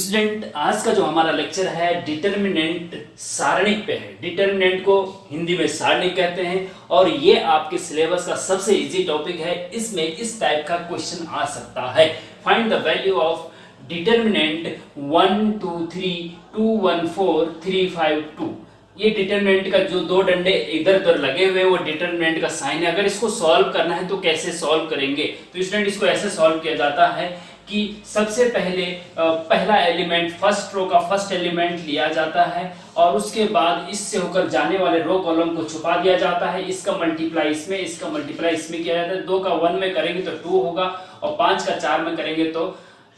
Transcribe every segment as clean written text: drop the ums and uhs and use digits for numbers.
Student आज का जो हमारा लेक्चर है डिटर्मिनेंट सारणिक पे है। डिटर्मिनेंट को हिंदी में सारणिक कहते हैं और ये आपके सिलेबस का सबसे इजी टॉपिक है। इसमें इस टाइप का क्वेश्चन आ सकता है, find the value of determinant 1 2 3 2 1 4 3 5 2। ये डिटर्मिनेंट का जो दो डंडे इधर उधर लगे हुए हैं वो डिटर्मिनेंट का साइन है। अगर इसको सॉल्व करना है तो कैसे सॉल्व करेंगे? तो स्टूडेंट इसको ऐसे सॉल्व किया जाता है कि सबसे पहले पहला एलिमेंट फर्स्ट रो का फर्स्ट एलिमेंट लिया जाता है और उसके बाद इससे होकर जाने वाले रो कॉलम को छुपा दिया जाता है। इसका मल्टीप्लाई इसमें, इसका मल्टीप्लाई इसमें किया जाता है। 2 का 1 में करेंगे तो 2 होगा और 5 का 4 में करेंगे तो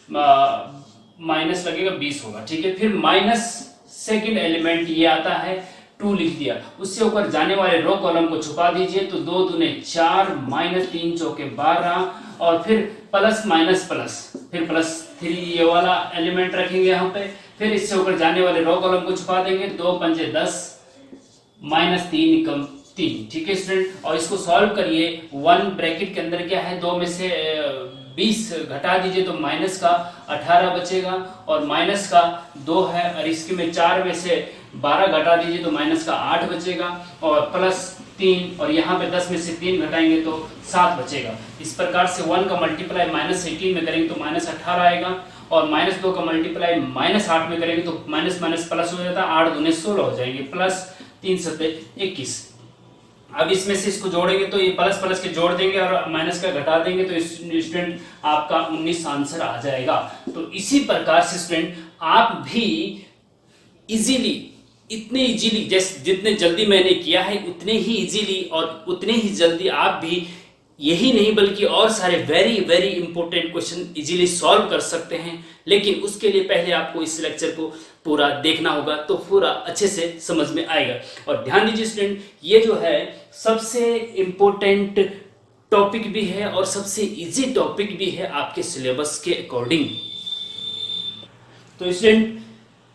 माइनस लगेगा 20 होगा। ठीक है, फिर माइनस सेकेंड एलिमेंट ये आता है 2 लिख दिया, उससे ऊपर जाने वाले रो कॉलम को छुपा दीजिए तो 2 दूने 4 माइनस 3 चौके 12 और फिर प्लस माइनस प्लस, फिर प्लस 3 ये वाला एलिमेंट रखेंगे यहाँ पे। फिर इससे ऊपर जाने वाले रो कॉलम को छुपा देंगे, 2 पंजे 10 माइनस 3 कम 3। ठीक है स्टूडेंट, और इसको सॉल्व करिए। 1 ब्रैकेट के अंदर क्या है, 2 में से 20 घटा दीजिए तो माइनस का 18 बचेगा और माइनस का 2 है और इसके में 4 में से 12 घटा दीजिए तो माइनस का 8 बचेगा और प्लस 3 और यहाँ पे 10 में से 3 घटाएंगे तो 7 बचेगा। इस प्रकार से 1 का मल्टीप्लाई माइनस 18 में करेंगे तो माइनस 18 आएगा और माइनस 2 का मल्टीप्लाई माइनस 8 में करेंगे तो माइनस माइनस प्लस हो जाता है, 8 दूने 16 हो जाएंगे, प्लस 3 सत्ते 21। अब इसमें से इसको जोड़ेंगे तो ये प्लस प्लस के जोड़ देंगे और माइनस का घटा देंगे तो स्टूडेंट आपका 19 आंसर आ जाएगा। तो इसी प्रकार से स्टूडेंट आप भी इजीली, इतने इजीली जैसे जितने जल्दी मैंने किया है उतने ही इजीली और उतने ही जल्दी आप भी यही नहीं बल्कि और सारे very very important question easily solve कर सकते हैं। लेकिन उसके लिए पहले आपको इस लेक्चर को पूरा देखना होगा तो पूरा अच्छे से समझ में आएगा। और ध्यान दीजिए स्टूडेंट, ये जो है सबसे इंपॉर्टेंट टॉपिक भी है और सबसे इजी टॉपिक भी है आपके सिलेबस के अकॉर्डिंग। तो स्टूडेंट,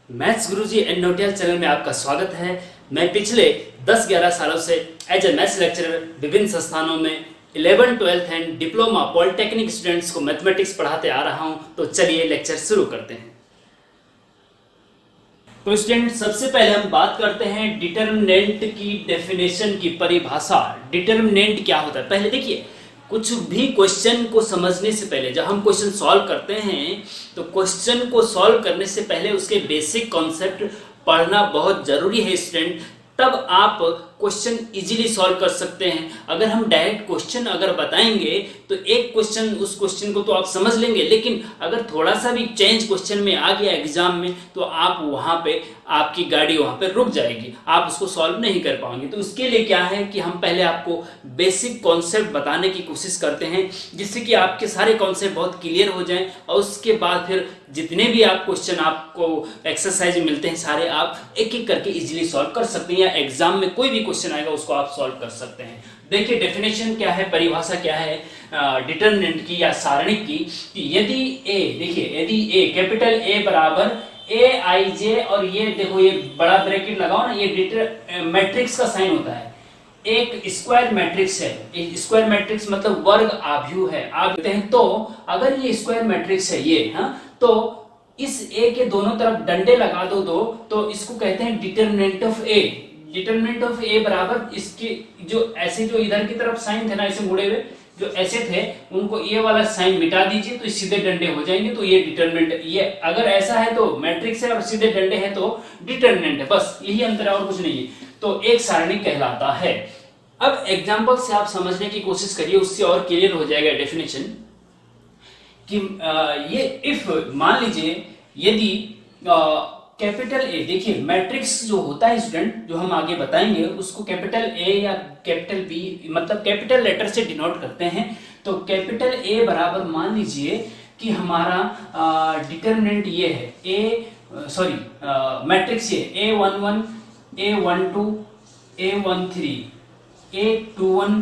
मैथ्स गुरुजी एंड नोटियल चैनल में आपका स्वागत है। मैं पिछले 10-11 सालों से एज ए मैथ्स लेक्चरर विभिन्न संस्थानों में 11th 12th and diploma polytechnic students को मैथमेटिक्स पढ़ाते आ रहा हूं। तो चलिए लेक्चर शुरू करते हैं। तो स्टूडेंट, सबसे पहले हम बात करते हैं डिटर्मिनेंट की डेफिनेशन की परिभाषा। डिटर्मिनेंट क्या होता है पहले देखिए। कुछ भी क्वेश्चन को समझने से पहले, जब हम क्वेश्चन सॉल्व करते हैं तो क्वेश्चन को सॉल्व करने से पहले उसके बेसिक कॉन्सेप्ट पढ़ना बहुत जरूरी है स्टूडेंट। तब आप क्वेश्चन इजीली सॉल्व कर सकते हैं। अगर हम डायरेक्ट क्वेश्चन अगर बताएंगे तो एक क्वेश्चन, उस क्वेश्चन को तो आप समझ लेंगे, लेकिन अगर थोड़ा सा भी चेंज क्वेश्चन में आ गया एग्जाम में तो आप वहां पे, आपकी गाड़ी वहां पे रुक जाएगी, आप उसको सॉल्व नहीं कर पाएंगे। तो उसके लिए क्या है कि हम पहले आपको बेसिक कॉन्सेप्ट बताने की कोशिश करते हैं जिससे कि आपके सारे कॉन्सेप्ट बहुत क्लियर हो जाएं और उसके बाद फिर जितने भी आप क्वेश्चन आपको एक्सरसाइज मिलते हैं सारे आप एक एक करके इजीली सॉल्व कर सकते हैं या एग्जाम में कोई भी क्वेश्चन आएगा उसको आप सॉल्व कर सकते हैं। देखिए डेफिनेशन क्या है, परिभाषा क्या है डिटर्मिनेंट की या सारणिक की। यदि ए, देखिए यदि ए कैपिटल ए बराबर ए आई जे और ये देखो ये बड़ा ब्रैकेट लगाओ ना, ये मैट्रिक्स का साइन होता है। एक स्क्वायर मैट्रिक्स है, एक स्क्वायर मैट्रिक्स मतलब वर्ग आव्यूह है। आप देखते हैं तो अगर ये स्क्वायर मैट्रिक्स है ये, हाँ, तो इस ए के दोनों तरफ डंडे लगा दो तो इसको कहते हैं determinant of A. Determinant of A बराबर इसके जो ऐसे जो इधर की तरफ साइन थे ना ऐसे मुड़े हुए जो ऐसे थे उनको ये वाला साइन मिटा दीजिए तो सीधे डंडे हो जाएंगे। तो ये डिटर्मिनेंट, ये अगर ऐसा है तो मैट्रिक्स है और सीधे डंडे हैं तो डिटर्मिनेंट है, बस यही अंतर है और कुछ नहीं है। तो एक सारणिक कहलाता है। अब एग्जांपल से आप समझने की कोशिश करिए, उससे और क्लियर हो जाएगा डेफिनेशन कि ये इफ मान लीजिए यदि कैपिटल ए, देखिए मैट्रिक्स जो होता है स्टूडेंट, जो हम आगे बताएंगे उसको कैपिटल ए या कैपिटल बी मतलब कैपिटल लेटर से डिनोट करते हैं। तो कैपिटल ए बराबर मान लीजिए कि हमारा डिटर्मिनेंट ये है ए, सॉरी मैट्रिक्स ये A11 A12 A13 A21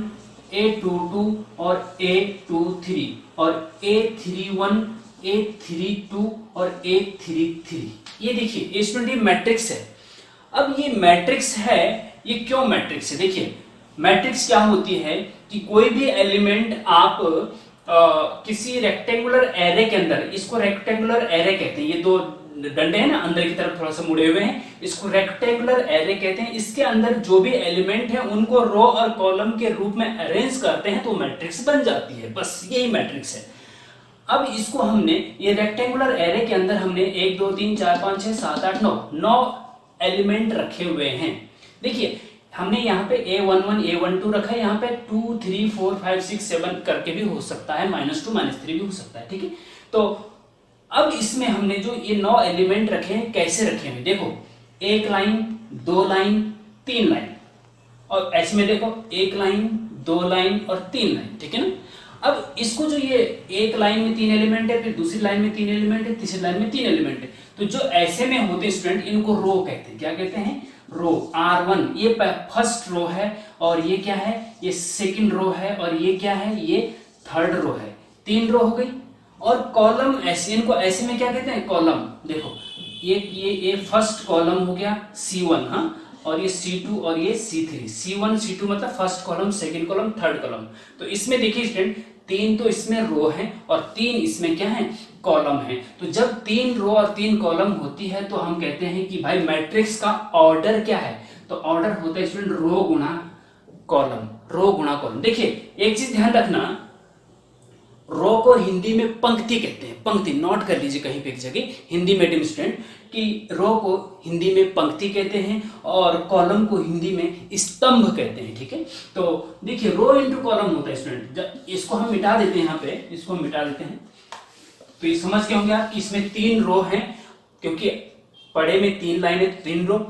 A22 और A23 और A31 A32 और A33। ये देखिए स्टूडेंट मैट्रिक्स है। अब ये मैट्रिक्स है, ये क्यों मैट्रिक्स है? देखिए मैट्रिक्स क्या होती है कि कोई भी एलिमेंट आप किसी रेक्टेंगुलर एरे के अंदर, इसको रेक्टेंगुलर एरे कहते हैं, ये दो डंडे हैं ना अंदर की तरफ थोड़ा सा मुड़े हुए हैं, इसको रेक्टेंगुलर एरे कहते हैं। इसके अंदर जो भी एलिमेंट है उनको रो और कॉलम के रूप में अरेंज करते हैं तो मैट्रिक्स बन जाती है, बस यही मैट्रिक्स है। अब इसको हमने ये रेक्टेंगुलर एरे के अंदर हमने 1 2 3 4 5 6 7 8 9 एलिमेंट रखे हुए हैं। देखिए हमने यहाँ पे A11 A12 रखा है, यहाँ पे 2 3 4 5 6 7 करके भी हो सकता है, -2 -3 भी हो सकता है, ठीक है। तो अब इसमें हमने जो ये 9 एलिमेंट रखे हैं कैसे रखे हैं, देखो 1 लाइन 2 लाइन 3 लाइन, और ऐसे में देखो 1 लाइन 2 लाइन और 3 लाइन, ठीक है ना। अब इसको जो ये एक लाइन में 3 एलिमेंट है, फिर दूसरी लाइन में 3 एलिमेंट है, तीसरी लाइन में 3 एलिमेंट है, तो जो ऐसे में होते हैं स्टूडेंट इनको रो कहते हैं। क्या कहते हैं? रो। R1 ये फर्स्ट रो है, और ये क्या है? ये सेकंड रो है, और ये क्या है? ये थर्ड रो है। 3 रो हो गई। और कॉलम ऐसे, इनको ऐसे में क्या कहते हैं? कॉलम। देखो ये फर्स्ट कॉलम हो गया C1, हाँ, और ये C2 और ये C3। C1 C2 मतलब first column, second column, third column. तो इसमें देखिए स्टूडेंट 3 तो इसमें रो है और 3 इसमें क्या है? कॉलम है। तो जब 3 रो और 3 कॉलम होती है तो हम कहते हैं कि भाई मैट्रिक्स का ऑर्डर क्या है? तो ऑर्डर होता है स्टूडेंट रो गुणा कॉलम, रो गुणा कॉलम। देखिए एक चीज ध्यान रखना, रो को हिंदी में पंक्ति कहते हैं। पंक्ति नोट कर लीजिए कहीं पे एक जगह, हिंदी मीडियम स्टूडेंट, कि रो को हिंदी में पंक्ति कहते हैं और कॉलम को हिंदी में स्तंभ कहते हैं, ठीक है। तो देखिए रो इंटू कॉलम होता है स्टूडेंट। जब इसको हम मिटा देते हैं, यहाँ पे इसको हम मिटा देते हैं, तो ये समझ के होंगे आप कि इसमें 3 रो हैं, क्योंकि पड़े में 3 लाइन है तो 3 रो,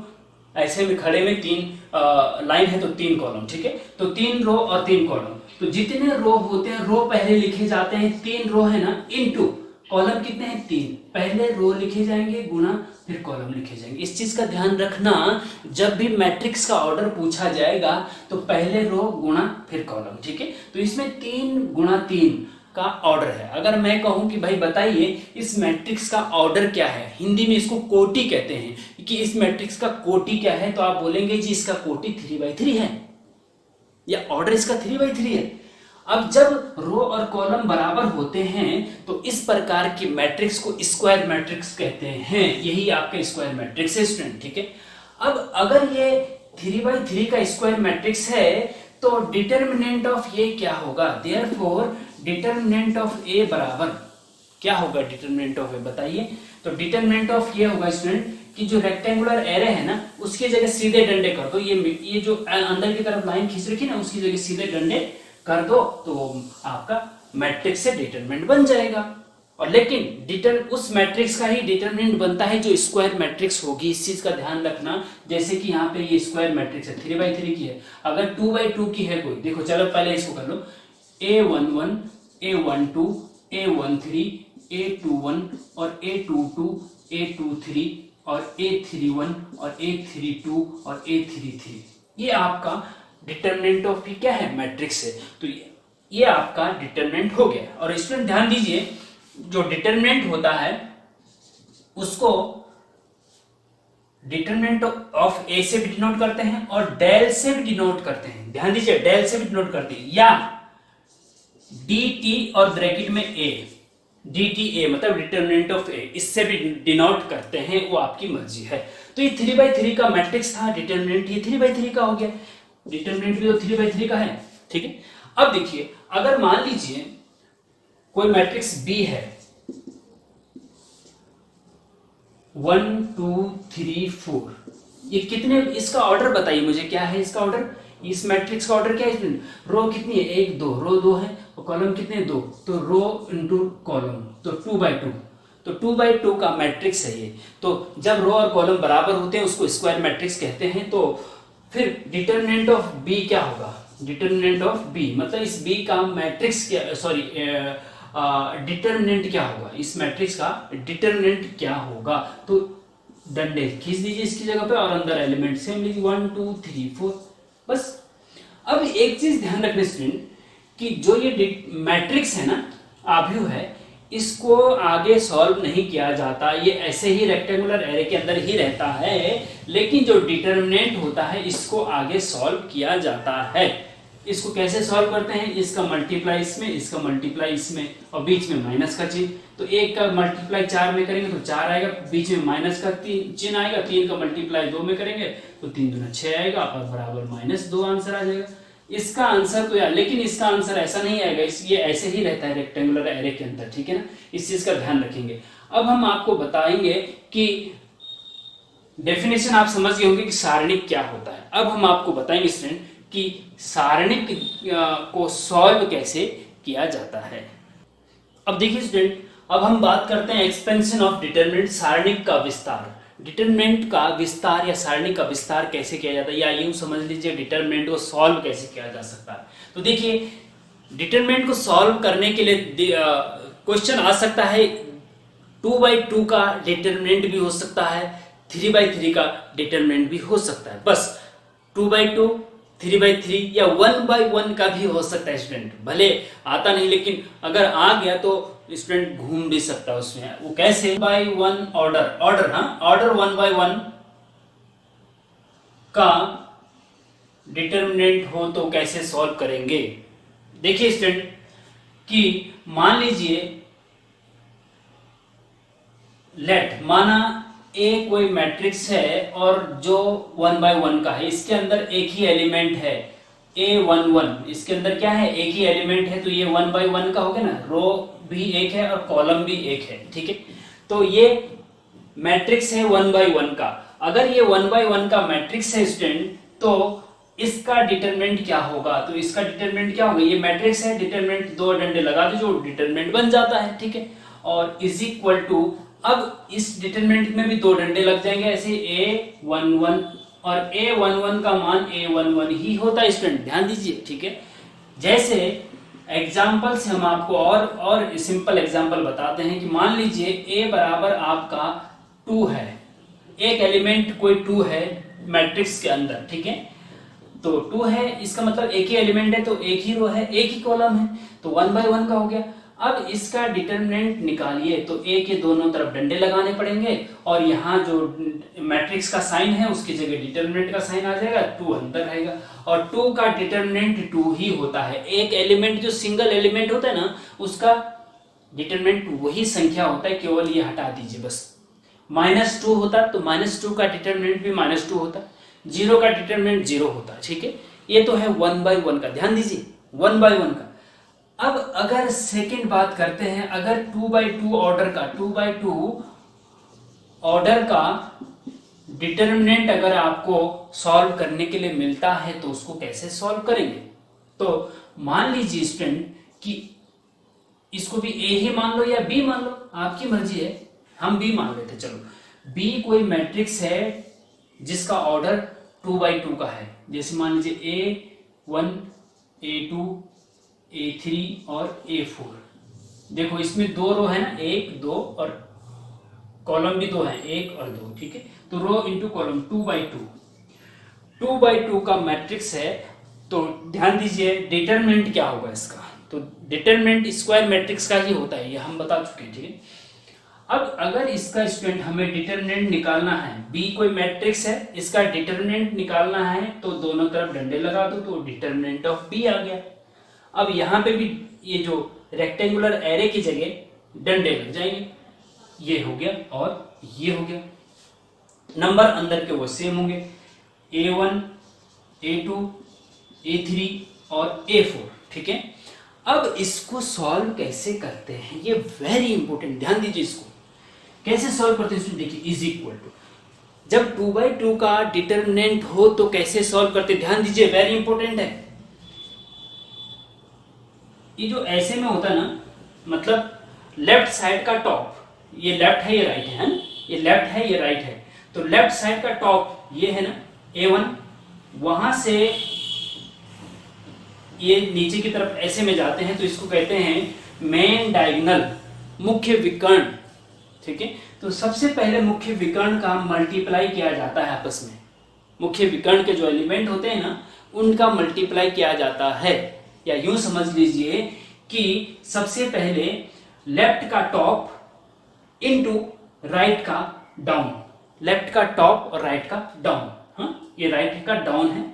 ऐसे में खड़े में 3 लाइन है तो 3 कॉलम, ठीक है। तो 3 रो और 3 कॉलम, तो जितने रो होते हैं रो पहले लिखे जाते हैं, 3 रो है ना, इनटू कॉलम कितने हैं? 3। पहले रो लिखे जाएंगे गुना फिर कॉलम लिखे जाएंगे। इस चीज का ध्यान रखना, जब भी मैट्रिक्स का ऑर्डर पूछा जाएगा तो पहले रो गुना फिर कॉलम, ठीक है। तो इसमें 3 गुणा 3 का ऑर्डर है। अगर मैं कहूं कि भाई बताइए इस मैट्रिक्स का ऑर्डर क्या है, हिंदी में इसको कोटि कहते हैं, कि इस मैट्रिक्स का कोटि क्या है, तो आप बोलेंगे जी इसका कोटि 3/3 है, या ऑर्डर इसका 3/3 है। अब जब रो और कॉलम बराबर होते हैं तो इस प्रकार की मैट्रिक्स को स्क्वायर मैट्रिक्स कहते हैं। यही आपका स्क्वायर मैट्रिक्स है स्टूडेंट, ठीक है। अब अगर ये 3/3 का स्क्वायर मैट्रिक्स है तो डिटर्मिनेंट ऑफ ए क्या होगा? देयरफॉर डिटर्मिनेंट ऑफ ए बराबर क्या होगा? डिटर्मिनेंट ऑफ ए बताइए। तो डिटर्मिनेंट ऑफ ये होगा स्टूडेंट कि जो रेक्टेंगुलर एरे है ना उसकी जगह सीधे डंडे कर दो, ये जो अंदर की तरफ लाइन खींच रखी ना उसकी जगह सीधे डंडे कर दो, तो आपका मैट्रिक्स से डिटरमिनेंट बन जाएगा। और लेकिन उस मैट्रिक्स का ही डिटरमिनेंट बनता है जो स्क्वायर मैट्रिक्स होगी। इस चीज का ध्यान रखना, जैसे कि यहाँ पे ये स्क्वायर मैट्रिक्स है 3/3 की है, अगर 2/2 की है कोई, देखो चलो पहले इसको कर लो, A11 A12 A13 A21 और A22 A23 और A31 और A32 और A33, ये आपका डिटर्मिनेंट ऑफ पी क्या है? मैट्रिक्स है। तो ये आपका डिटर्मिनेंट हो गया। और स्टूडेंट ध्यान दीजिए, जो डिटर्मिनेंट होता है उसको डिटर्मिनेंट ऑफ ए से भी डिनोट करते हैं और डेल से भी डिनोट करते हैं। ध्यान दीजिए, डेल से भी डिनोट करते हैं, या dt और ब्रैकेट में a, dt a मतलब डिटर्मिनेंट ऑफ a, इससे भी डिनोट करते हैं, वो आपकी मर्जी है। तो ये 3/3 का मैट्रिक्स था, डिटर्मिनेंट ये 3/3 का हो गया, डिटर्मिनेंट भी तो 3/3 का है, ठीक है। अब देखिए अगर मान लीजिए कोई मैट्रिक्स B है 1 2 3 4, ये कितने, इसका ऑर्डर बताइए मुझे, क्या है इसका ऑर्डर? इस मैट्रिक्स का ऑर्डर क्या है? रो कितनी है? 1 2, रो 2 है, और कॉलम कितने? 2, तो रो इंटू कॉलम, तो 2/2, तो 2/2 का मैट्रिक्स है ये। तो जब रो और कॉलम बराबर होते हैं उसको स्क्वायर मैट्रिक्स कहते हैं। तो फिर डिटर्मिनेंट ऑफ बी क्या होगा? डिटर्मिनेंट ऑफ बी मतलब इस बी का मैट्रिक्स क्या, सॉरी डिटर्मिनेंट क्या होगा? इस मैट्रिक्स का डिटर्मिनेंट क्या होगा? तो डंडे खींच दीजिए इसकी जगह पे और अंदर एलिमेंट सेम लीजिए 1 2 3 4, बस। अब एक चीज ध्यान रखने स्टूडेंट कि जो ये मैट्रिक्स है ना, आव्यूह है, इसको आगे सॉल्व नहीं किया जाता, ये ऐसे ही रेक्टेंगुलर एरे के अंदर ही रहता है, लेकिन जो डिटर्मिनेंट होता है इसको आगे सॉल्व किया जाता है। इसको कैसे सॉल्व करते हैं, इसका मल्टीप्लाई इसमें, इसका मल्टीप्लाई इसमें और बीच में माइनस का चिन्ह। तो 1 का मल्टीप्लाई 4 में करेंगे तो 4 आएगा, बीच में माइनस का चिन्ह आएगा। 3 का मल्टीप्लाई 2 में करेंगे तो 3 दूना 6 आएगा और बराबर -2 आंसर आ जाएगा। इसका आंसर तो यार, लेकिन इसका आंसर ऐसा नहीं आएगा, ये ऐसे ही रहता है रेक्टेंगुलर एरे के अंदर, ठीक है ना, इस चीज का ध्यान रखेंगे। अब हम आपको बताएंगे कि डेफिनेशन आप समझ गए होंगे कि सारणिक क्या होता है। अब हम आपको बताएंगे स्टूडेंट कि सारणिक को सॉल्व कैसे किया जाता है। अब देखिए स्टूडेंट, अब हम बात करते हैं एक्सपेंशन ऑफ डिटरमिनेंट, सारणिक का विस्तार। डिटरमिनेंट का विस्तार या सारणिक का विस्तार कैसे किया जाता है, या यूं समझ लीजिए डिटरमिनेंट को सॉल्व कैसे किया जा सकता है। तो देखिए डिटरमिनेंट को सॉल्व करने के लिए क्वेश्चन आ सकता है 2/2 का डिटरमिनेंट भी हो सकता है, 3/3 का डिटरमिनेंट भी हो सकता है। बस 2/2, 3/3 या 1/1 का भी हो सकता है स्टूडेंट। भले आता नहीं, लेकिन अगर आ गया तो स्टूडेंट घूम भी सकता है उसमें। वो कैसे, 1/1 ऑर्डर हाँ, ऑर्डर 1/1 का डिटरमिनेंट हो तो कैसे सॉल्व करेंगे। देखिए स्टूडेंट कि मान लीजिए माना ए कोई मैट्रिक्स है और जो 1/1 का है, इसके अंदर एक ही एलिमेंट है A11, इसके अंदर क्या है, एक ही एलिमेंट है, तो ये 1/1 का हो गया ना, रो भी एक है और कॉलम भी एक है, ठीक है। तो ये मैट्रिक्स है 1/1 का। अगर ये 1/1 का मैट्रिक्स है स्टूडेंट, तो इसका डिटरमिनेंट क्या होगा, तो इसका डिटरमिनेंट क्या होगा, ये मैट्रिक्स है, डिटरमिनेंट 2 डंडे लगा दो जो डिटरमिनेंट बन जाता है, ठीक है। और इज इक्वल टू, अब इस डिटरमिनेंट में भी 2 डंडे लग जाएंगे ऐसे, A11, और A11 का मान A11 ही होता है स्टूडेंट, ध्यान दीजिए, ठीक है। जैसे एग्जाम्पल से हम आपको और सिंपल एग्जाम्पल बताते हैं कि मान लीजिए A बराबर आपका 2 है, एक एलिमेंट कोई 2 है मैट्रिक्स के अंदर, ठीक है। तो 2 है, इसका मतलब एक ही एलिमेंट है, तो एक ही रो है, एक ही कॉलम है, तो 1/1 का हो गया। अब इसका डिटरमिनेंट निकालिए तो ए के दोनों तरफ डंडे लगाने पड़ेंगे, और यहाँ जो मैट्रिक्स का साइन है उसकी जगह डिटरमिनेंट का साइन आ जाएगा, 2 अंदर रहेगा, और 2 का डिटरमिनेंट 2 ही होता है। एक एलिमेंट जो सिंगल एलिमेंट होता है ना, उसका डिटरमिनेंट वही संख्या होता है, केवल ये हटा दीजिए बस। -2 होता तो -2 का डिटरमिनेंट भी -2 होता, 0 का डिटरमिनेंट 0 होता, ठीक है। ये तो है 1/1 का, ध्यान दीजिए 1/1 का। अब अगर सेकंड बात करते हैं, अगर 2/2 ऑर्डर का डिटरमिनेंट अगर आपको सॉल्व करने के लिए मिलता है तो उसको कैसे सॉल्व करेंगे। तो मान लीजिए स्टूडेंट कि इसको भी ए ही मान लो या बी मान लो, आपकी मर्जी है। हम बी मान लेते, चलो बी कोई मैट्रिक्स है जिसका ऑर्डर 2/2 का है। जैसे मान लीजिए A1, A2, A3 और A4। देखो इसमें 2 रो है ना, 1 2, और कॉलम भी 2 है, 1 और 2, ठीक है। तो रो इंटू कॉलम 2/2 का मैट्रिक्स है। तो ध्यान दीजिए डिटरमिनेंट क्या होगा इसका, तो डिटरमिनेंट स्क्वायर मैट्रिक्स का ही होता है, ये हम बता चुके हैं, ठीक है। अब अगर इसका स्टूडेंट हमें डिटरमिनेंट निकालना है, बी कोई मैट्रिक्स है, इसका डिटरमिनेंट निकालना है, तो दोनों तरफ डंडे लगा दो तो डिटरमिनेंट ऑफ बी आ गया। अब यहाँ पे भी ये जो रेक्टेंगुलर एरे की जगह डंडे लग जाएंगे, ये हो गया और ये हो गया। नंबर अंदर के वो सेम होंगे, A1, A2, A3 और A4, ठीक है। अब इसको सॉल्व कैसे करते हैं, ये वेरी इंपॉर्टेंट, ध्यान दीजिए इसको कैसे सॉल्व करते हैं। देखिए इज इक्वल टू, जब 2/2 का डिटरमिनेंट हो तो कैसे सॉल्व करते, ध्यान दीजिए वेरी इंपॉर्टेंट है। ये जो ऐसे में होता है ना, मतलब लेफ्ट साइड का टॉप, ये लेफ्ट है ये राइट है ना, ये लेफ्ट है ये राइट है, तो लेफ्ट साइड का टॉप ये है ना A1, वहां से ये नीचे की तरफ ऐसे में जाते हैं तो इसको कहते हैं मेन डायगोनल, मुख्य विकर्ण, ठीक है। तो सबसे पहले मुख्य विकर्ण का मल्टीप्लाई किया जाता है आपस में, मुख्य विकर्ण के जो एलिमेंट होते हैं ना उनका मल्टीप्लाई किया जाता है। या यूं समझ लीजिए कि सबसे पहले लेफ्ट का टॉप इनटू राइट का डाउन, लेफ्ट का टॉप और राइट का डाउन, हाँ ये राइट का डाउन है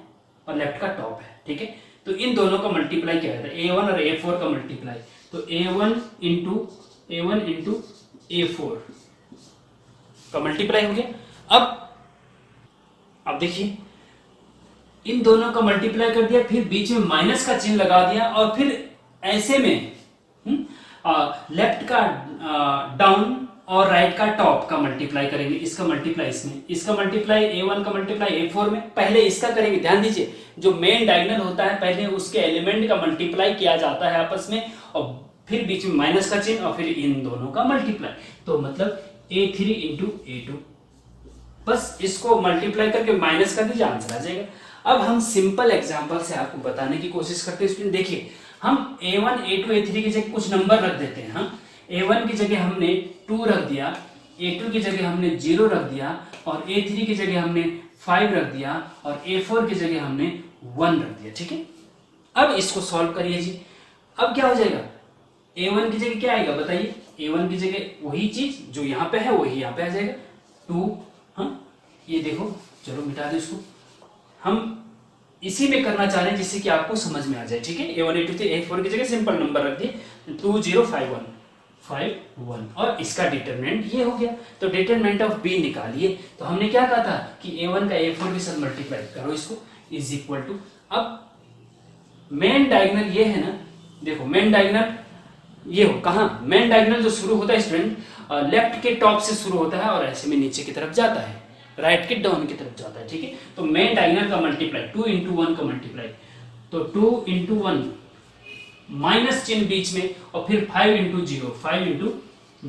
और लेफ्ट का टॉप है, ठीक है। तो इन दोनों का मल्टीप्लाई क्या है, A1 और A4 का मल्टीप्लाई, तो A1 इंटू A4 का मल्टीप्लाई हो गया। अब देखिए इन दोनों का मल्टीप्लाई कर दिया, फिर बीच में माइनस का चिन्ह लगा दिया, और फिर ऐसे में लेफ्ट का डाउन और राइट का टॉप का मल्टीप्लाई करेंगे, इसका मल्टीप्लाई इसमें, इसका मल्टीप्लाई A1 का मल्टीप्लाई A4 में। पहले इसका करेंगे, ध्यान दीजिए जो मेन डायगोनल होता है पहले उसके एलिमेंट का मल्टीप्लाई किया जाता है आपस में, और फिर बीच में माइनस का चिन्ह, और फिर इन दोनों का मल्टीप्लाई, तो मतलब A3 इंटू A2, बस इसको मल्टीप्लाई करके माइनस कर दीजिए, आंसर आ जाएगा। अब हम सिंपल एग्जांपल से आपको बताने की कोशिश करते हैं स्टूडेंट। देखिए हम A1 A2 A3 की जगह कुछ नंबर रख देते हैं। हाँ, A1 की जगह हमने 2 रख दिया, A2 की जगह हमने 0 रख दिया, और A3 की जगह हमने 5 रख दिया, और A4 की जगह हमने 1 रख दिया। ठीक है, अब इसको सॉल्व करिए जी। अब क्या हो जाएगा, A1 की जगह क्या आएगा बताइए, A1 की जगह वही चीज जो यहाँ पे है वही यहाँ पे आ जाएगा 2। हाँ, ये देखो, चलो मिटा दो इसको, हम इसी में करना चाह रहे हैं जिससे कि आपको समझ में आ जाए। ठीक है, A1 A2 A4 की जगह सिंपल नंबर रख दिए 2051, और इसका डिटरमिनेंट ये हो गया। तो डिटरमिनेंट ऑफ बी निकालिए, तो हमने क्या कहा था कि A1 का A4 के साथ मल्टीप्लाई करो इसको, इज इक्वल टू, अब मेन डायगोनल ये है ना, देखो मेन डायगोनल ये हो, कहाँ मेन डायगोनल जो शुरू होता है स्टूडेंट लेफ्ट के टॉप से शुरू होता है और ऐसे में नीचे की तरफ जाता है, राइट के डाउन की तरफ जाता है। ठीक है, तो मेन डायगोनल का मल्टीप्लाई 2 इंटू 1 का मल्टीप्लाई, तो 2 इंटू 1 माइनस चिन्ह बीच में, और फिर 5 इंटू 0, 5 इंटू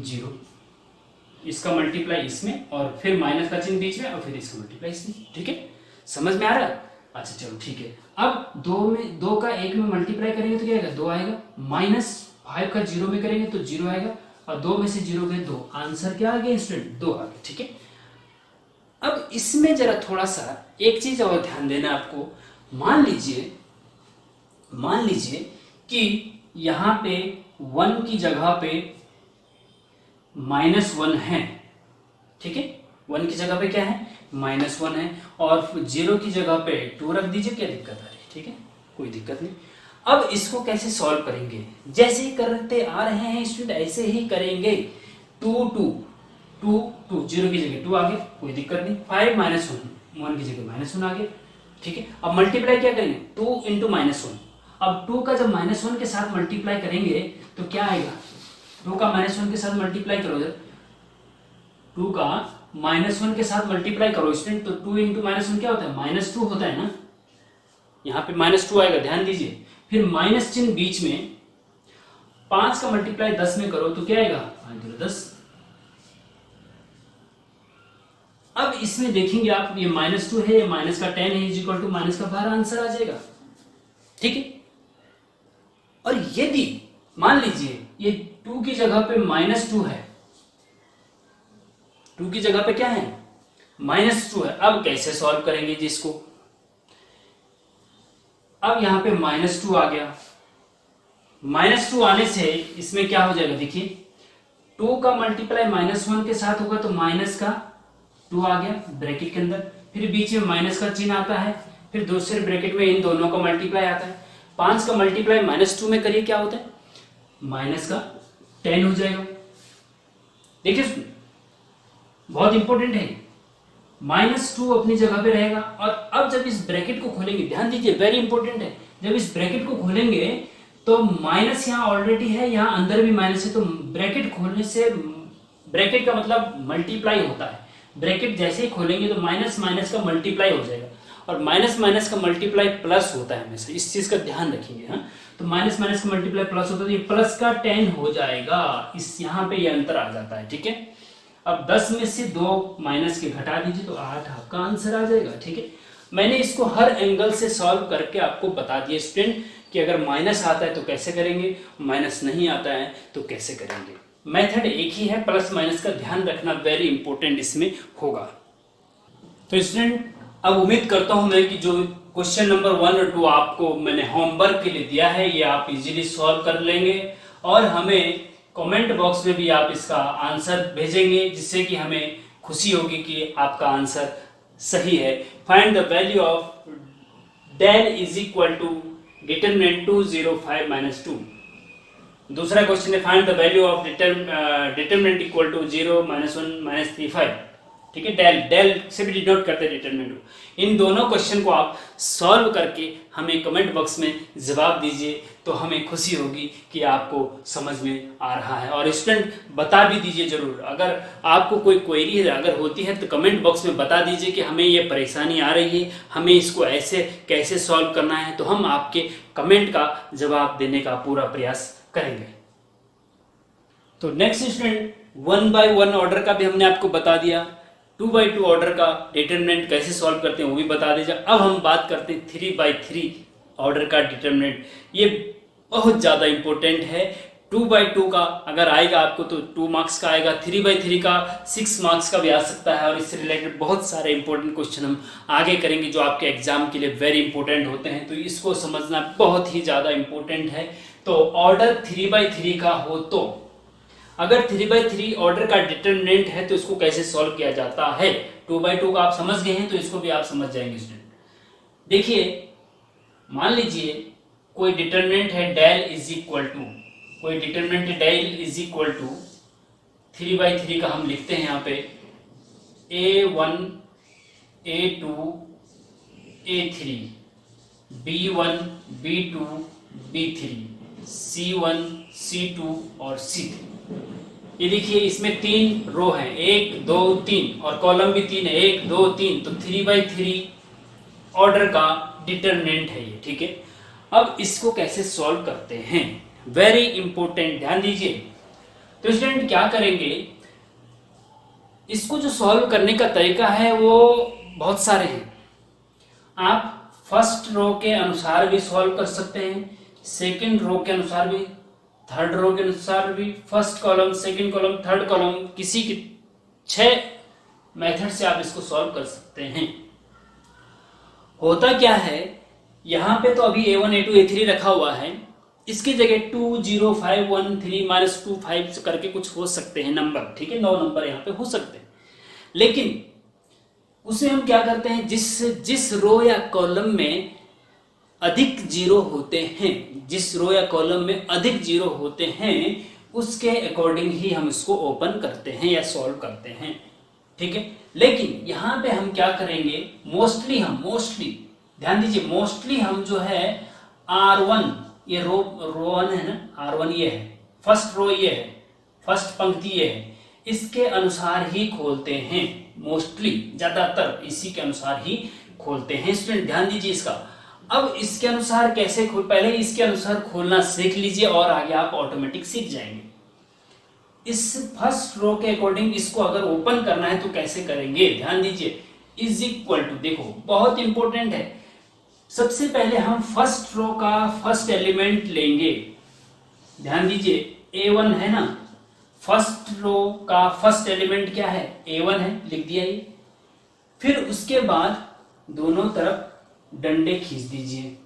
0, इसका मल्टीप्लाई इसमें, और फिर माइनस का चिन्ह बीच में, और फिर इसका मल्टीप्लाई इसमें। ठीक है, समझ में आ रहा है? अच्छा चलो ठीक है। अब 2 का 1 में मल्टीप्लाई करेंगे तो क्या आएगा, 2 आएगा, माइनस 5 का 0 में करेंगे तो 0 आएगा, और 2 में से 0 गए 2, आंसर क्या आ गया स्टूडेंट, 2 आ गया। ठीक है, अब इसमें जरा थोड़ा सा एक चीज और ध्यान देना आपको, मान लीजिए कि यहां पे 1 की जगह पे -1 है। ठीक है, 1 की जगह पे क्या है, -1 है, और 0 की जगह पे 2 रख दीजिए, क्या दिक्कत आ रही है? ठीक है, कोई दिक्कत नहीं। अब इसको कैसे सॉल्व करेंगे, जैसे ही करते आ रहे हैं स्टूडेंट ऐसे ही करेंगे। 2 0 की जगह 2 आ गया, कोई दिक्कत नहीं। 5 -1, 1 की जगह -1 आ गया। ठीक है, अब मल्टीप्लाई क्या करेंगे, 2 इंटू -1। अब 2 का जब -1 के साथ मल्टीप्लाई करेंगे तो क्या आएगा, 2 का -1 के साथ मल्टीप्लाई करो, जब 2 का -1 के साथ मल्टीप्लाई करो स्टूडेंट, तो 2 इंटू -1 क्या होता है, -2 होता है ना, यहाँ पे -2 आएगा, ध्यान दीजिए। फिर माइनस चिन्ह बीच में, 5 का मल्टीप्लाई 10 में करो तो क्या आएगा, 5 10। अब इसमें देखेंगे आप, ये -2 है, ये माइनस का 10 है, इज इक्वल टू माइनस का 12, आंसर आ जाएगा। ठीक है, और यदि मान लीजिए ये 2 की जगह पे -2 है, 2 की जगह पे क्या है, -2 है, अब कैसे सॉल्व करेंगे जी इसको। अब यहां पे -2 आ गया, -2 आने से इसमें क्या हो जाएगा, देखिए 2 का मल्टीप्लाई -1 के साथ होगा तो माइनस का 2 आ गया ब्रैकेट के अंदर, फिर बीच में माइनस का चिन्ह आता है, फिर दूसरे ब्रैकेट में इन दोनों का मल्टीप्लाई आता है। 5 का मल्टीप्लाई -2 में करिए, क्या होता है, माइनस का 10 हो जाएगा। देखिए बहुत इंपॉर्टेंट है, -2 अपनी जगह पे रहेगा, और अब जब इस ब्रैकेट को खोलेंगे, ध्यान दीजिए वेरी इंपॉर्टेंट है, जब इस ब्रैकेट को खोलेंगे तो माइनस यहाँ ऑलरेडी है, यहाँ अंदर भी माइनस है, तो ब्रैकेट खोलने से, ब्रैकेट का मतलब मल्टीप्लाई होता है, ब्रैकेट जैसे ही खोलेंगे तो माइनस माइनस का मल्टीप्लाई हो जाएगा, और माइनस माइनस का मल्टीप्लाई प्लस होता है हमेशा, इस चीज का ध्यान रखेंगे। हाँ, तो माइनस माइनस का मल्टीप्लाई प्लस होता है, तो ये प्लस का 10 हो जाएगा, इस यहाँ पे ये अंतर आ जाता है। ठीक है, अब 10 में से 2 माइनस के घटा दीजिए तो 8 आपका आंसर आ जाएगा। ठीक है, मैंने इसको हर एंगल से सॉल्व करके आपको बता दिया स्टूडेंट कि अगर माइनस आता है तो कैसे करेंगे, माइनस नहीं आता है तो कैसे करेंगे। मेथड एक ही है, प्लस माइनस का ध्यान रखना वेरी इंपॉर्टेंट इसमें होगा। तो स्टूडेंट अब उम्मीद करता हूं मैं कि जो क्वेश्चन नंबर 1 और 2 आपको मैंने होमवर्क के लिए दिया है ये आप इजीली सॉल्व कर लेंगे, और हमें कमेंट बॉक्स में भी आप इसका आंसर भेजेंगे, जिससे कि हमें खुशी होगी कि आपका आंसर सही है। Find the value of del is equal to determinant 205 minus 2। दूसरा क्वेश्चन है find the value of determinant equal to 0 minus 1 minus 35। ठीक है, डेल डेल से भी डिनोट करते हैं डिटरमिनेंट को। इन दोनों क्वेश्चन को आप सॉल्व करके हमें कमेंट बॉक्स में जवाब दीजिए, तो हमें खुशी होगी कि आपको समझ में आ रहा है। और स्टूडेंट बता भी दीजिए जरूर, अगर आपको कोई क्वेरी अगर होती है तो कमेंट बॉक्स में बता दीजिए कि हमें ये परेशानी आ रही है, हमें इसको ऐसे कैसे सॉल्व करना है, तो हम आपके कमेंट का जवाब देने का पूरा प्रयास करेंगे। तो नेक्स्ट स्टूडेंट 1 by 1 ऑर्डर का भी हमने आपको बता दिया, 2 by 2 ऑर्डर का डिटरमिनेंट कैसे सॉल्व करते हैं वो भी बता दीजिए। अब हम बात करते हैं 3 by 3 ऑर्डर का डिटरमिनेंट। ये बहुत ज़्यादा इंपॉर्टेंट है। 2 by 2 का अगर आएगा आपको तो 2 मार्क्स का आएगा, 3 by 3 का 6 मार्क्स का भी आ सकता है। और इससे रिलेटेड बहुत सारे इंपॉर्टेंट क्वेश्चन हम आगे करेंगे जो आपके एग्जाम के लिए वेरी इंपॉर्टेंट होते हैं, तो इसको समझना बहुत ही ज़्यादा इंपॉर्टेंट है। तो ऑर्डर 3 by 3 का हो तो अगर 3 by 3 ऑर्डर का डिटरमिनेंट है तो इसको कैसे सॉल्व किया जाता है। 2 by 2 का आप समझ गए हैं तो इसको भी आप समझ जाएंगे स्टूडेंट। देखिए, मान लीजिए कोई डिटरमिनेंट है डेल इज इक्वल टू, कोई डिटरमिनेंट है del is equal to 3 by 3 का हम लिखते हैं यहाँ पे A1 A2 A3 B1 B2 B3 C1 C2 और C3। ये देखिए इसमें 3 रो हैं, 1 2 3 और कॉलम भी 3 है, 1 2 3। तो 3 by 3 ऑर्डर का डिटरमिनेंट है ये। ठीक है, अब इसको कैसे सॉल्व करते हैं, वेरी इंपॉर्टेंट, ध्यान दीजिए। तो स्टूडेंट क्या करेंगे, इसको जो सॉल्व करने का तरीका है वो बहुत सारे हैं। आप फर्स्ट रो के अनुसार भी सॉल्व कर सकते हैं, सेकंड रो के अनुसार भी, थर्ड रो के अनुसार भी, first column second column third column, किसी की 6 मेथड से आप इसको सॉल्व कर सकते हैं। होता क्या है, यहां पे तो अभी A1 A2 A3 रखा हुआ है, इसकी जगह 2 0 5 1 3 माइनस 2 5 करके कुछ हो सकते हैं नंबर। ठीक है, 9 नंबर यहाँ पे हो सकते हैं, लेकिन उसे हम क्या करते हैं, जिस रो या कॉलम में अधिक जीरो होते हैं, जिस रो या कॉलम में अधिक जीरो होते हैं उसके अकॉर्डिंग ही हम इसको ओपन करते हैं या सॉल्व करते हैं। ठीक है, लेकिन यहां पे हम क्या करेंगे, मोस्टली ध्यान दीजिए, मोस्टली हम जो है R1, ये रो 1 है ना, R1 ये है, फर्स्ट रो ये है, फर्स्ट पंक्ति ये है, इसके अनुसार ही खोलते हैं। मोस्टली ज्यादातर इसी के अनुसार ही खोलते हैं। स्टूडेंट ध्यान दीजिए इसका। अब इसके अनुसार कैसे खोल, पहले इसके अनुसार खोलना सीख लीजिए और आगे आप ऑटोमेटिक सीख जाएंगे। इस फर्स्ट रो के अकॉर्डिंग इसको अगर ओपन करना है तो कैसे करेंगे, ध्यान दीजिए। इज इक्वल टू, देखो बहुत इंपॉर्टेंट है, सबसे पहले हम फर्स्ट रो का फर्स्ट एलिमेंट लेंगे। ध्यान दीजिए A1 है ना, फर्स्ट रो का फर्स्ट एलिमेंट क्या है, A1 है, लिख दिया ये। फिर उसके बाद दोनों तरफ डंडे खींच दीजिए।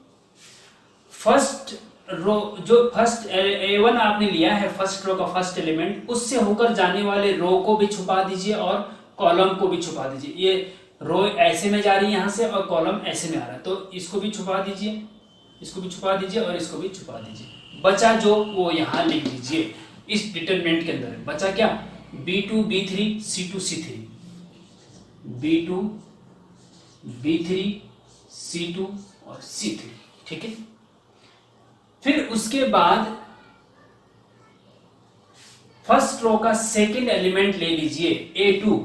फर्स्ट रो जो फर्स्ट A1 आपने लिया है, फर्स्ट रो का फर्स्ट एलिमेंट, उससे होकर जाने वाले रो को भी छुपा दीजिए और कॉलम को भी छुपा दीजिए। ये रो ऐसे में जा रही है यहां से और कॉलम ऐसे में आ रहा है, तो इसको भी छुपा दीजिए, इसको भी छुपा दीजिए और इसको भी छुपा दीजिए। बचा जो वो यहां लिख दीजिए इस डिटरमिनेंट के अंदर। बचा क्या, B2 B3 C2 C3, B2 B3 C2 और C3। ठीक है, फिर उसके बाद फर्स्ट रो का सेकंड एलिमेंट ले लीजिए A2,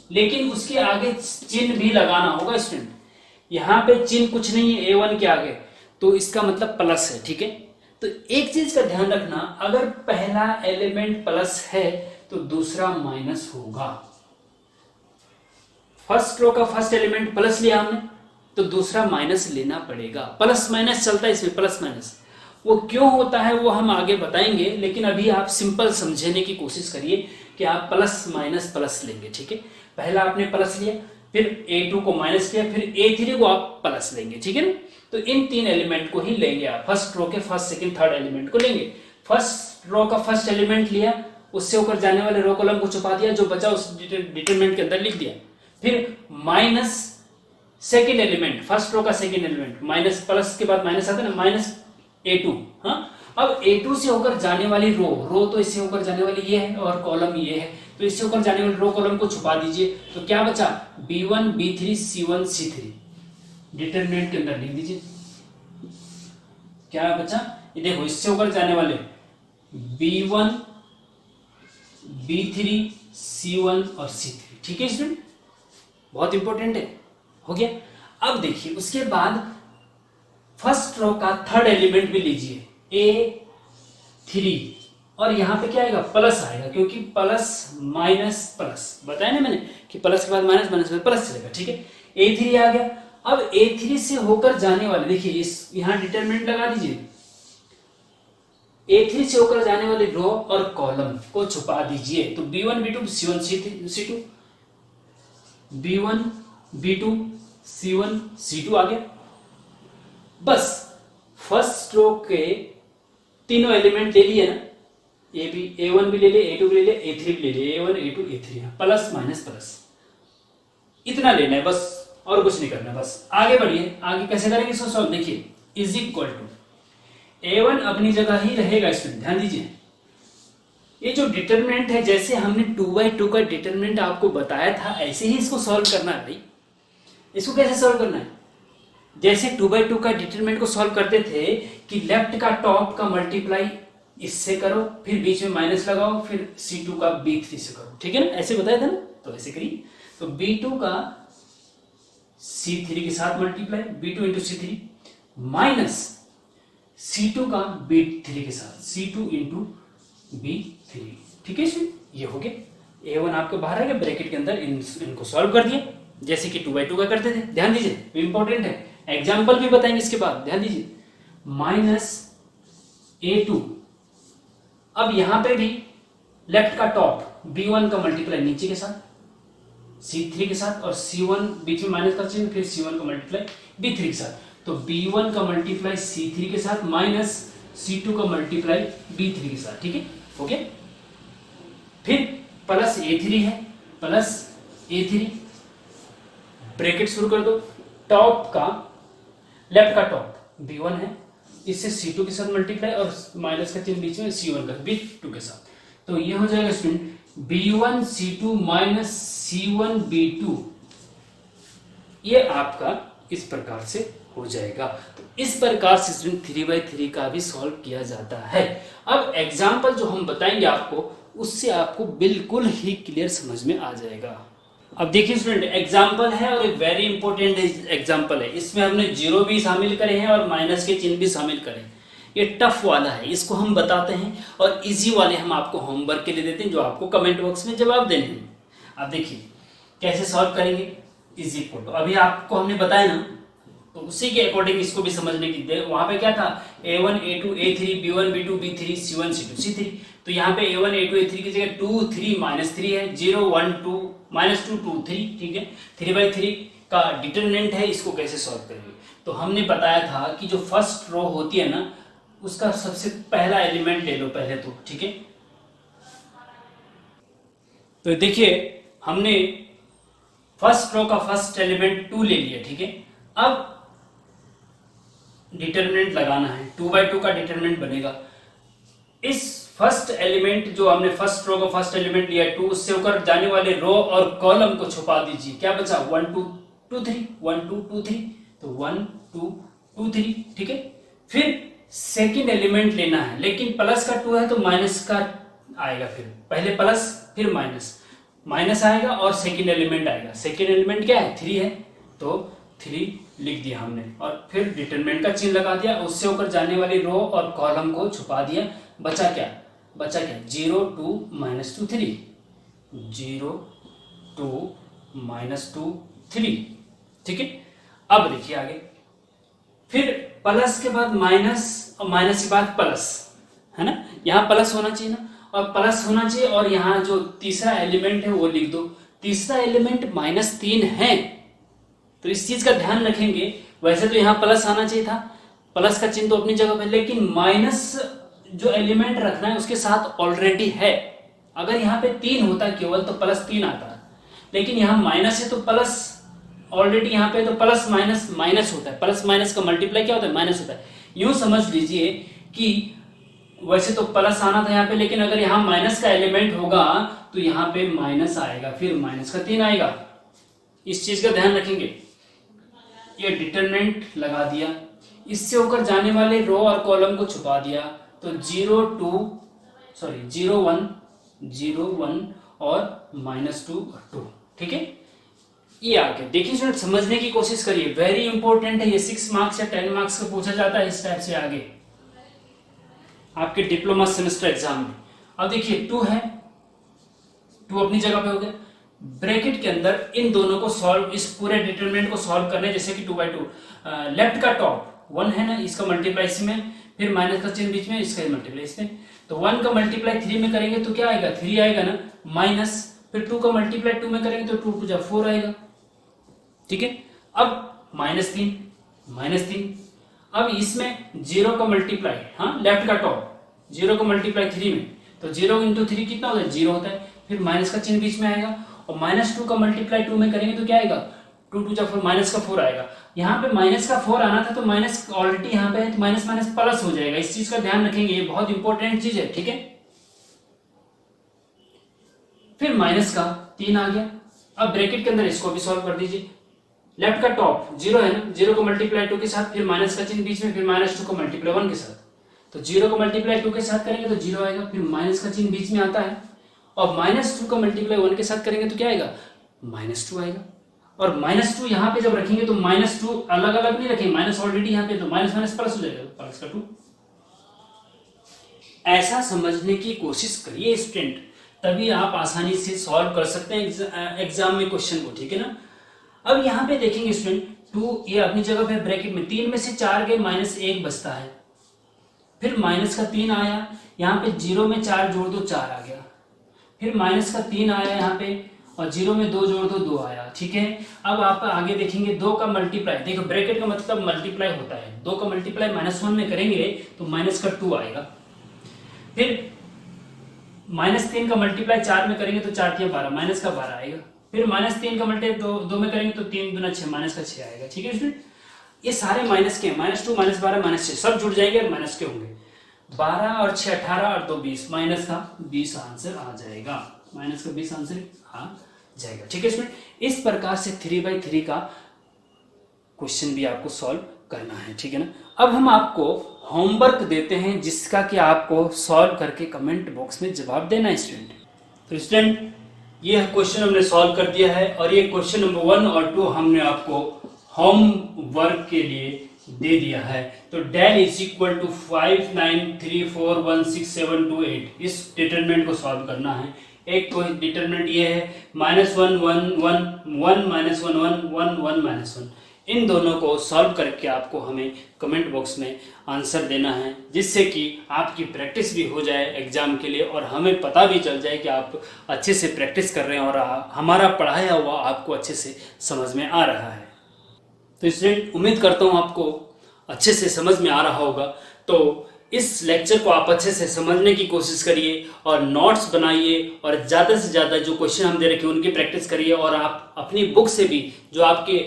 लेकिन उसके आगे चिन्ह भी लगाना होगा स्टूडेंट। यहां पे चिन्ह कुछ नहीं है A1 के आगे, तो इसका मतलब प्लस है। ठीक है, तो एक चीज का ध्यान रखना, अगर पहला एलिमेंट प्लस है तो दूसरा माइनस होगा। फर्स्ट रो का फर्स्ट एलिमेंट प्लस लिया हमने तो दूसरा माइनस लेना पड़ेगा। प्लस माइनस चलता है इसमें, प्लस माइनस वो क्यों होता है वो हम आगे बताएंगे, लेकिन अभी आप सिंपल समझने की कोशिश करिए कि आप प्लस माइनस प्लस लेंगे। ठीक है, पहला आपने प्लस लिया, फिर A2 को माइनस किया, फिर A3 को आप प्लस लेंगे। ठीक है ना, तो इन 3 एलिमेंट को ही लेंगे आप, फर्स्ट रो के फर्स्ट सेकंड थर्ड एलिमेंट को लेंगे। फर्स्ट रो का फर्स्ट एलिमेंट लिया, उससे होकर जाने वाले रो कॉलम को छुपा दिया, जो बचा उस डिटरमिनेंट के अंदर लिख दिया। फिर minus second element, first row का सेकेंड एलिमेंट, माइनस प्लस के बाद माइनस आता है ना, माइनस A2। हाँ, अब A2 से होकर जाने वाली रो तो इससे होकर जाने वाली ये है और कॉलम ये है, तो इससे होकर जाने वाली रो कॉलम को छुपा दीजिए। तो क्या बचा, B1 B3 C1 C3 determinant के अंदर लिख दीजिए। क्या बचा, ये देखो इससे होकर जाने वाले B1 B3 C1 और C3। ठीक है स्टूडेंट, बहुत इंपॉर्टेंट है, हो गया। अब देखिए उसके बाद फर्स्ट रो का थर्ड एलिमेंट भी लीजिए A3, और यहां पे क्या आएगा, प्लस आएगा, क्योंकि प्लस माइनस प्लस बताया ना मैंने कि प्लस के बाद माइनस, माइनस के बाद प्लस चलेगा। ठीक है, A3 आ गया। अब A3 से होकर जाने वाले, देखिए इस यहां डिटरमिनेंट लगा दीजिए, A3 से होकर जाने वाली रो और कॉलम को छुपा दीजिए। तो B1 B2 C1 C2 B1 B2 C1 C2 आ गया। बस फर्स्ट रो के तीनों एलिमेंट ले लिए ना, A1 भी ले लिए, A2 भी ले लिए, A3 भी ले लिए, A1 A2 A3, plus minus plus, इतना लेना है बस, और कुछ नहीं करना। बस आगे बढ़िए, आगे कैसे करेंगे इसको सॉल्व, देखिए इज इक्वल टू A1 अपनी जगह ही रहेगा। स्टूडेंट ध्यान दीजिए, ये जो डिटरमिनेंट है, जैसे हमने 2/2 का डिटरमिनेंट आपको बताया था, ऐसे ही इसको सॉल्व करना है भाई। इसको कैसे सॉल्व करना है, जैसे 2/2 का डिटरमिनेंट को सॉल्व करते थे कि लेफ्ट का टॉप का मल्टीप्लाई इससे करो, फिर बीच में माइनस लगाओ, फिर C2 का B3 से करो। ठीक है ना, ऐसे बताया था ना, तो ऐसे करिए। तो B2 का C3 के साथ multiply, B2 into C3 minus C2 का B3 के साथ, C2 इंटू B3। ठीक है, ये हो गया। A1 आपके बाहर है, ब्रैकेट के अंदर इनको सॉल्व कर दिया जैसे कि 2/2 का करते थे। ध्यान दीजिए, इंपॉर्टेंट है, एग्जाम्पल भी बताएंगे इसके बाद। ध्यान दीजिए, माइनस A2, अब यहां पे भी लेफ्ट का टॉप B1 का मल्टीप्लाई नीचे के साथ C3 के साथ, और C1 बीच में माइनस का चिन्ह, फिर C1 का मल्टीप्लाई B3 के साथ। तो B1 का मल्टीप्लाई C3 के साथ माइनस C2 का मल्टीप्लाई B3 के साथ। ठीक है, हो गया। फिर प्लस A3 है, प्लस A3, ब्रैकेट शुरू कर दो, टॉप का लेफ्ट का टॉप B1 है, इससे C2 के साथ मल्टीप्लाई, और माइनस का चिन्ह बीच में C1 का B2 के साथ। तो ये हो जाएगा student B1 C2 minus C1 B2, ये आपका इस प्रकार से हो जाएगा। तो इस प्रकार से स्टूडेंट 3/3 का भी सॉल्व किया जाता है। अब एग्जाम्पल जो हम बताएंगे आपको, उससे आपको बिल्कुल ही क्लियर समझ में आ जाएगा। अब देखिए स्टूडेंट, एग्जाम्पल है और एक वेरी इंपॉर्टेंट एग्जाम्पल है। इसमें हमने जीरो भी शामिल करे हैं और माइनस के चिन्ह भी शामिल करे हैं। ये टफ वाला है, इसको हम बताते हैं, और इजी वाले हम आपको होमवर्क के लिए देते हैं, जो आपको कमेंट बॉक्स में जवाब देने हैं। अब देखिए कैसे सॉल्व करेंगे, इज इक्वल टू, अभी आपको हमने बताया ना, तो उसी के अकॉर्डिंग इसको भी समझने की, वहां पे क्या था, A1 A2 A3 B1 B2 B3 C1 C2 C3। तो यहाँ पे A1 A2 A3 की जगह 2 3 -3 है, 0 1 2 -2 2 3। ठीक है, 3/3 का डिटरमिनेंट है, इसको कैसे सॉल्व करेंगे। तो हमने बताया था कि जो फर्स्ट रो होती है ना, उसका सबसे पहला एलिमेंट ले लो पहले तो। ठीक है, तो देखिए हमने फर्स्ट रो का फर्स्ट एलिमेंट 2 ले लिया। ठीक है, अब डिटरमिनेंट लगाना है, 2/2 का डिटरमिनेंट बनेगा। इस फर्स्ट एलिमेंट, जो हमने फर्स्ट रो का फर्स्ट एलिमेंट लिया 2, उससे होकर जाने वाले रो और कॉलम को छुपा दीजिए। क्या बचा, 1 2 2 3 1 2 2 3, तो 1 2 2 3। ठीक है, फिर सेकेंड एलिमेंट लेना है, लेकिन प्लस का 2 है तो माइनस का आएगा, फिर पहले प्लस फिर माइनस, माइनस आएगा और सेकेंड एलिमेंट आएगा। सेकेंड एलिमेंट क्या है, 3 है, तो 3 लिख दिया हमने, और फिर डिटरमिनेंट का चिन्ह लगा दिया, उससे होकर जाने वाली रो और कॉलम को छुपा दिया। बचा क्या, 0 2 -2 3, 0 2 -2 3। ठीक है, अब देखिए आगे, फिर प्लस के बाद माइनस, और माइनस के बाद प्लस, है ना, यहाँ प्लस होना चाहिए ना, और प्लस होना चाहिए, और यहाँ जो तीसरा एलिमेंट है वो लिख दो। तीसरा एलिमेंट -3 है, तो इस चीज का ध्यान रखेंगे। वैसे तो यहाँ प्लस आना चाहिए था, प्लस का चिन्ह तो अपनी जगह पे, लेकिन माइनस जो एलिमेंट रखना है उसके साथ ऑलरेडी है। अगर यहाँ पे 3 होता केवल तो +3 आता, लेकिन यहाँ माइनस है तो प्लस ऑलरेडी यहाँ पे तो प्लस माइनस माइनस होता है, प्लस माइनस का मल्टीप्लाई क्या होता है, माइनस होता है। यूं समझ लीजिए कि वैसे तो प्लस आना था यहाँ पे, लेकिन अगर यहाँ माइनस का एलिमेंट होगा तो यहाँ पे माइनस आएगा, फिर माइनस का 3 आएगा। इस चीज का ध्यान रखेंगे। ये डिटरमिनेंट लगा दिया, इससे होकर जाने वाले रो और कॉलम को छुपा दिया, तो 0 1 0 1 और -2 और 2, ठीक है। ये आ गया। देखिए स्टूडेंट, समझने की कोशिश करिए, वेरी इंपॉर्टेंट है ये। 6 मार्क्स या 10 मार्क्स का पूछा जाता है इस टाइप से आगे आपके डिप्लोमा सेमेस्टर एग्जाम में। अब देखिए 2 है, 2 अपनी जगह पे हो गया। ब्रैकेट के अंदर इन दोनों को सॉल्व, इस पूरे डिटरमिनेंट को सॉल्व करने, जैसे कि 2/2 लेफ्ट का टॉप 1 है ना, इसका मल्टीप्लाई इसमें, फिर माइनस का चिन्ह बीच में, इसका मल्टीप्लाई इसमें। तो 1 का मल्टीप्लाई 3 में करेंगे तो क्या आएगा, 3 आएगा ना, माइनस, फिर 2 का मल्टीप्लाई 2 में करेंगे तो 2 2 जा 4 आएगा, ठीक है। अब -3, अब इसमें 0 का मल्टीप्लाई, हाँ लेफ्ट का टॉप 0 का मल्टीप्लाई 3 में, तो 0 × 3 कितना होता है, 0 होता है, फिर माइनस का चिन्ह बीच में आएगा, और -2 का मल्टीप्लाई 2 में करेंगे तो क्या आएगा, 2 2 जा 4, माइनस का 4 आएगा। यहाँ पे माइनस का 4 आना था, तो माइनस ऑलरेडी यहाँ पे है, तो माइनस माइनस प्लस हो जाएगा। इस चीज का ध्यान रखेंगे, ये बहुत इंपॉर्टेंट चीज है, ठीक है। फिर माइनस का 3 आ गया। अब ब्रैकेट के अंदर इसको भी सॉल्व कर दीजिए। लेफ्ट का टॉप 0 है ना, 0 को मल्टीप्लाई 2 के साथ, फिर माइनस का चिन्ह बीच में, फिर -2 को मल्टीप्लाई 1 के साथ, तो 0 को मल्टीप्लाई 2 के साथ करेंगे तो 0 आएगा, फिर माइनस का चिन्ह बीच में आता है, और -2 का मल्टीप्लाई 1 के साथ करेंगे तो क्या आएगा, -2 आएगा। और -2 यहाँ पे जब रखेंगे तो -2 अलग अलग नहीं रखेंगे, माइनस ऑलरेडी यहाँ पे, तो माइनस माइनस प्लस हो जाएगा, प्लस का 2। ऐसा समझने की कोशिश करिए स्टूडेंट, तभी आप आसानी से सॉल्व कर सकते हैं एग्जाम में क्वेश्चन को, ठीक है ना। अब यहाँ पे देखेंगे स्टूडेंट, 2 ये अपनी जगह पे ब्रैकेट में, 3 में से 4 गए, -1 बचता है, फिर माइनस का 3 आया, यहाँ पे 0 में 4 जोड़ दो 4 आ गया, फिर माइनस का 3 आया यहाँ पे, और 0 में 2 जोड़ दो 2 आया, ठीक है। अब आप आगे देखेंगे 2 का मल्टीप्लाई, देखो ब्रैकेट का मतलब मल्टीप्लाई होता है, 2 का मल्टीप्लाई -1 में करेंगे तो माइनस का 2 आएगा, फिर -3 का मल्टीप्लाई 4 में करेंगे तो 4 × 12, माइनस का 12 आएगा, फिर -3 का मल्टीप्लाई 2 में करेंगे तो 3 दूना 6, माइनस का 6 आएगा, ठीक है स्टूडेंट। ये सारे माइनस के, -2 -12 -6 सब जुड़ जाएंगे और माइनस के होंगे। 12 और 6 18 और 2 20, माइनस का 20 आंसर आ जाएगा, माइनस का 20 आंसर आ जाएगा, ठीक है स्टूडेंट। इस प्रकार से 3/3 का क्वेश्चन भी आपको सॉल्व करना है, ठीक है ना। अब हम आपको होमवर्क देते हैं, जिसका कि आपको सॉल्व करके कमेंट बॉक्स में जवाब देना है स्टूडेंट। तो स्टूडेंट ये क्वेश्चन हमने सॉल्व कर दिया है, और ये क्वेश्चन नंबर 1 और 2 हमने आपको होमवर्क के लिए दे दिया है। तो del = 59341672 इस डिटरमिनेंट को सॉल्व करना है। एक तो डिटरमिनेंट ये है -1 1 1 1 -1 1 1 1 -1, इन दोनों को सॉल्व करके आपको हमें कमेंट बॉक्स में आंसर देना है, जिससे कि आपकी प्रैक्टिस भी हो जाए एग्जाम के लिए, और हमें पता भी चल जाए कि आप अच्छे से प्रैक्टिस कर रहे हैं और हमारा पढ़ाया हुआ आपको अच्छे से समझ में आ रहा है। तो स्टूडेंट उम्मीद करता हूँ आपको अच्छे से समझ में आ रहा होगा। तो इस लेक्चर को आप अच्छे से समझने की कोशिश करिए, और नोट्स बनाइए, और ज़्यादा से ज़्यादा जो क्वेश्चन हम दे रखे हैं उनकी प्रैक्टिस करिए, और आप अपनी बुक से भी, जो आपके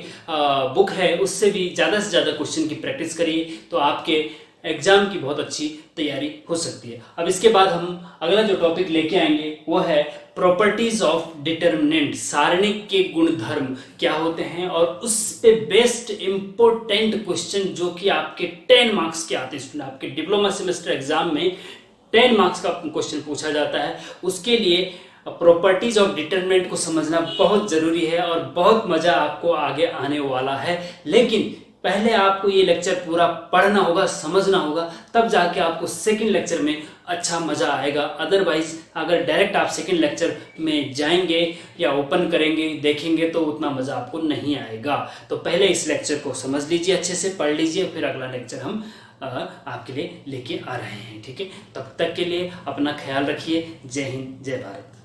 बुक है उससे भी ज़्यादा से ज़्यादा क्वेश्चन की प्रैक्टिस करिए, तो आपके एग्जाम की बहुत अच्छी तैयारी हो सकती है। अब इसके बाद हम अगला जो टॉपिक लेके आएंगे वो है प्रॉपर्टीज ऑफ डिटरमिनेंट, सारणिक के गुणधर्म क्या होते हैं, और उस पे बेस्ड इंपॉर्टेंट क्वेश्चन जो कि आपके 10 मार्क्स के आते हैं। आपके डिप्लोमा सेमेस्टर एग्जाम में 10 मार्क्स का क्वेश्चन पूछा जाता है, उसके लिए प्रॉपर्टीज ऑफ डिटरमिनेंट को समझना बहुत जरूरी है, और बहुत मजा आपको आगे आने वाला है। लेकिन पहले आपको ये लेक्चर पूरा पढ़ना होगा, समझना होगा, तब जाके आपको सेकंड लेक्चर में अच्छा मजा आएगा। अदरवाइज अगर डायरेक्ट आप सेकंड लेक्चर में जाएंगे या ओपन करेंगे, देखेंगे, तो उतना मजा आपको नहीं आएगा। तो पहले इस लेक्चर को समझ लीजिए, अच्छे से पढ़ लीजिए, फिर अगला लेक्चर हम आपके लिए लेके आ रहे हैं, ठीक है। तब तक के लिए अपना ख्याल रखिए। जय हिंद, जय भारत।